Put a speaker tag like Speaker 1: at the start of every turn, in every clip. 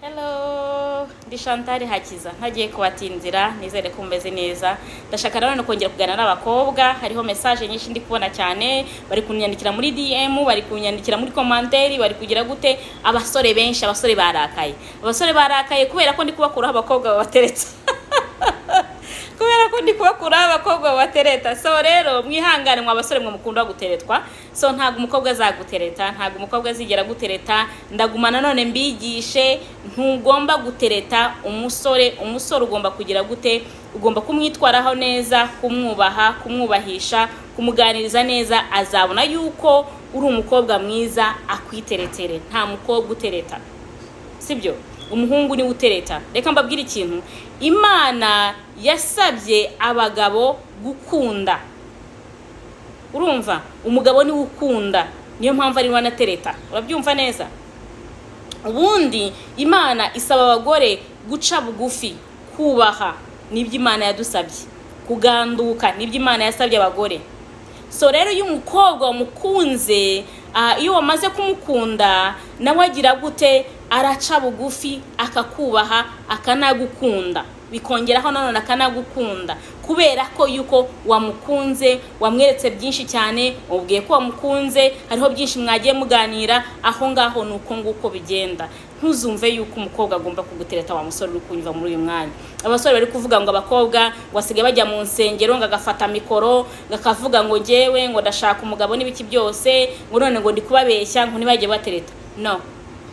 Speaker 1: Hello, ndi Chantal Hakiza ntagiye kubatinzira nizere ko mumeze neza. Ndashaka rero kongera kuganira n'abakobwa, hariho message nyinshi ndi kubona cyane, bari kunyandikira muri DM, bari kunyandikira muri commentaire, bari kugira gute abasore benshi, abasore barakaye kubera ko ndi kubakuraho abakobwa babateretse kubera ko ndi kubakuraho abakobwa babatereta. So rero mwihangane mwa basore mwe mukunda guteretwa, so ntago umukobwa azagutereta, ntago umukobwa azigera gutereta. Ndagumana none mbigishe, ntugomba gutereta umusore ugomba kugira gute, ugomba kumwitwaraho neza, kumwubaha, kumwubahisha, kumuganiriza neza, azabona yuko uri umukobwa mwiza akwiteretere. Nta mukobwa utereta, sibyo? Umuhungu ni utereta. Reka mbabwire ikintu, Imana yasabye abagabo gukunda. Urumva? Umugabo ni ukunda, niyo mpamvu ari wanatereta. Urabyumva neza? Ubundi Imana isaba abagore guca bugufi, kubaha, nibyo Imana yadusabye. Kuganduka nibyo Imana yasabye abagore. So rero iyo umukobwa umukunze, iyo wamaze kumukunda, nawe agira gute, araca bugufi, akakubaha, akanagukunda, bikongeraho nanone akanagukunda, kubera ko yuko wamukunze, wamweretse byinshi cyane, ubwiye ko wamukunze, hariho byinshi mwagiye muganira, aho ngaho nuko nguko bigenda. Ntuzumve yuko umukobwa agomba kugutereta wa musore uri kunyva muri uyu mwanya. Abasore bari kuvuga ngo abakobwa wasigaye bajya mu nsengero ngo agafata mikoro gakavuga ngo ngewe ngo ndashaka umugabo n'ibiki byose, ngo none ngo ndi kubabeshya ngo nibajye batereta. No,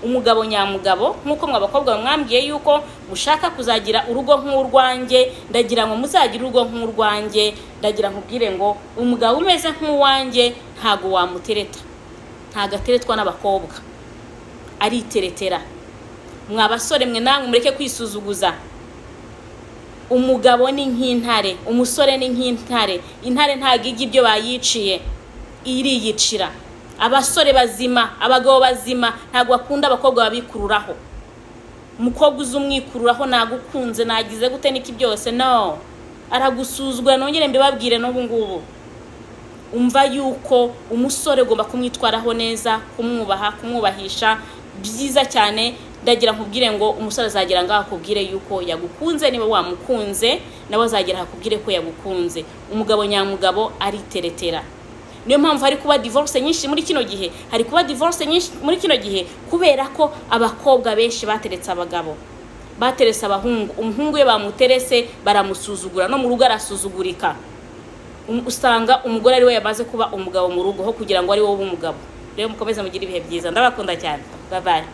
Speaker 1: umugabo nyamugabo, nkuko mwa bakobwa mwambwiye yuko mushaka kuzagira urugo nk'urwanjye, ndagira ngo muzagira urugo nk'urwanjye, ndagira nkubwire ngo umugabo umeze nk'uwanjye ntago wamutereta, ntago ateretwa n'abakobwa, ariteretera. Mwa basore mwe namwe mureke kwisuzuguza. Umugabo ni nk'intare, umusore ni nk'intare. Intare ntago igi ibyo bayiciye, iriyicira. Abasore bazima, abagabo bazima ntago bakunda abakobwa babikururaho. Umukobwa uzumwikururaho nagukunze, nagize gute niki byose, no, aragusuzugura. Nongere mbibabwire n'ubu ngubu, umva yuko umusore ugomba kumwitwaraho neza, kumwubaha, kumwubahisha byiza cyane. Ndagira nkubwire ngo umusore azagira ngaho akubwire yuko yagukunze, niba wamukunze nawe azagira akubwire ko yagukunze. Umugabo nyamugabo ariteretera. Niyo mpamvu hari kuba divorce nyinshi muri kino gihe, hari kuba divorce nyinshi muri kino gihe kubera ko abakobwa benshi bateretse abagabo, bateretse abahungu. Umuhungu we bamuterese baramusuzugura, no mu rugo arasuzugurika. Usanga umugore ari we yamaze kuba umugabo mu rugo ho kugira ngo ari wowe umugabo. Rero mukomeze mugira ibihe byiza, ndabakunda cyane. Bye bye.